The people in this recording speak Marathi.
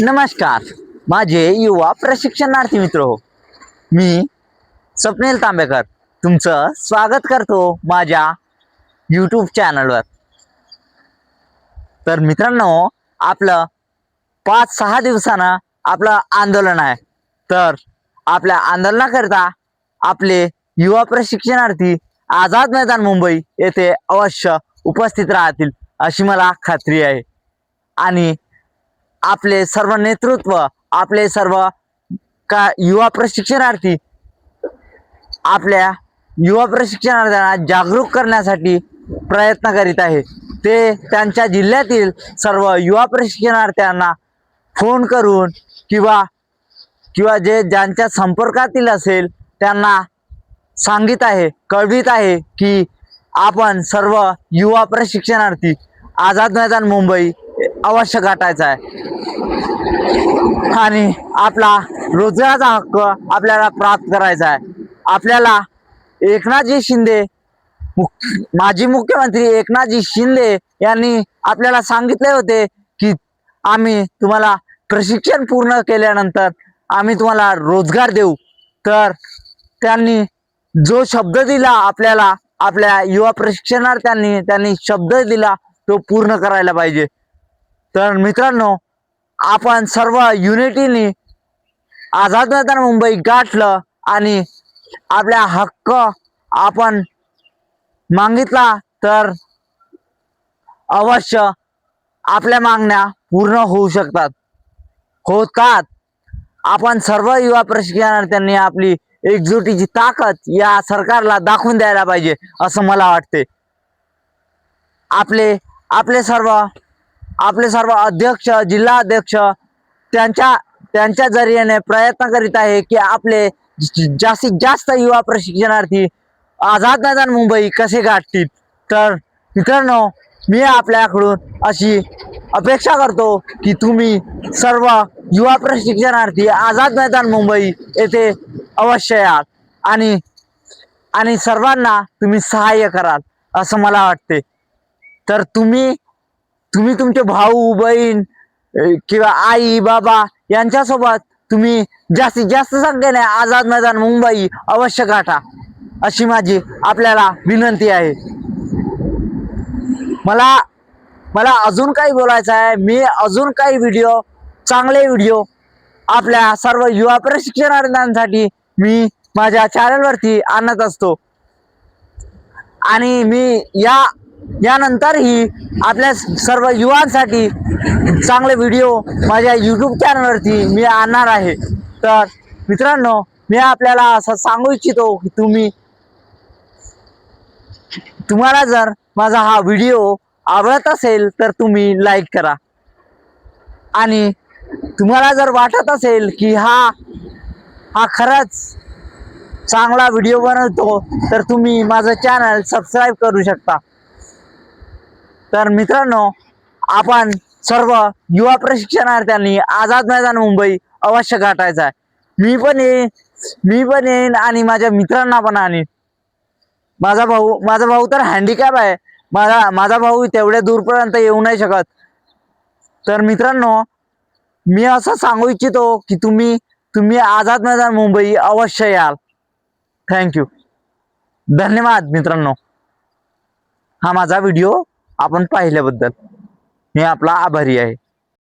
नमस्कार माझे युवा प्रशिक्षणार्थी मित्र हो, मी स्वप्नील तांबेकर तुमचं स्वागत करतो माझ्या यूट्यूब चॅनलवर। तर मित्रांनो, आपलं 5-6 दिवसानं आपलं आंदोलन आहे। तर आपल्या आंदोलनाकरता आपले युवा प्रशिक्षणार्थी आझाद मैदान मुंबई येथे अवश्य उपस्थित राहतील अशी मला खात्री आहे। आणि आपले सर्व नेतृत्व, आपले सर्व युवा प्रशिक्षणार्थी आपल्या युवा प्रशिक्षणार्थ्यांना जागरूक करण्यासाठी प्रयत्न करीत आहे। ते त्यांच्या जिल्ह्यातील सर्व युवा प्रशिक्षणार्थ्यांना फोन करून किंवा जे ज्यांच्या संपर्कातील असेल त्यांना सांगित आहे, कळवित आहे की आपण सर्व युवा प्रशिक्षणार्थी आझाद मैदान मुंबई अवश्य गाठायचा आहे आणि आपला रोजगाराचा हक्क आपल्याला प्राप्त करायचा आहे। आपल्याला एकनाथजी शिंदे, माजी मुख्यमंत्री एकनाथजी शिंदे यांनी आपल्याला सांगितले होते की आम्ही तुम्हाला प्रशिक्षण पूर्ण केल्यानंतर आम्ही तुम्हाला रोजगार देऊ। तर त्यांनी जो शब्द दिला आपल्याला, आपल्या युवा प्रशिक्षणार्थ्यांनी शब्द दिला तो पूर्ण करायला पाहिजे। तर मित्रांनो, आपण सर्व युनिटीने आझाद मैदान मुंबई गाठलं आणि आपल्या हक्क आपण मागितला तर अवश्य आपल्या मागण्या पूर्ण होऊ होतात। आपण सर्व युवा प्रशिक्षणार्थ्यांनी आपली एकजुटीची ताकद या सरकारला दाखवून द्यायला पाहिजे असं मला वाटते। आपले सर्व अध्यक्ष, जिल्हा अध्यक्ष त्यांच्या जरियाने प्रयत्न करीत आहे की आपले जास्तीत जास्त युवा प्रशिक्षणार्थी आझाद मैदान मुंबई कसे गाठतील। तर मित्रांनो, मी आपल्याकडून अशी अपेक्षा करतो की तुम्ही सर्व युवा प्रशिक्षणार्थी आझाद मैदान मुंबई येथे अवश्य याल आणि सर्वांना तुम्ही सहाय्य कराल असं मला वाटते। तर तुम्ही तुमचे भाऊ बहीण किंवा आई बाबा यांच्यासोबत तुम्ही जास्तीत जास्त संख्येने आझाद मैदान मुंबई अवश्य गाठा अशी माझी आपल्याला विनंती आहे। मला अजून काही बोलायचं आहे। मी अजून काही चांगले व्हिडिओ आपल्या सर्व युवा प्रशिक्षणार्थींसाठी मी माझ्या चॅनलवरती आणत असतो आणि मी यानंतरही आपल्या सर्व युवांसाठी चांगले व्हिडिओ माझ्या यूट्यूब चॅनलवरती मी आणणार आहे। तर मित्रांनो, मी आपल्याला असं सांगू इच्छितो की तुम्हाला जर माझा हा व्हिडिओ आवडत असेल तर तुम्ही लाईक करा आणि तुम्हाला जर वाटत असेल की हा खरंच चांगला व्हिडिओ बनवतो तर तुम्ही माझं चॅनल सबस्क्राईब करू शकता। तर मित्रांनो, आपण सर्व युवा प्रशिक्षणार्थ्यांनी आझाद मैदान मुंबई अवश्य गाठायचं आहे। मी पण येईन आणि माझ्या मित्रांना पण आणीन। माझा भाऊ तर हँडिकॅप आहे। माझा भाऊ तेवढ्या दूरपर्यंत येऊ नाही शकत। तर मित्रांनो, मी असं सांगू इच्छितो की तुम्ही आझाद मैदान मुंबई अवश्य याल। थँक्यू, धन्यवाद मित्रांनो। हा माझा व्हिडिओ आपण पाहिल्याबद्दल मी आपला आभारी आहे।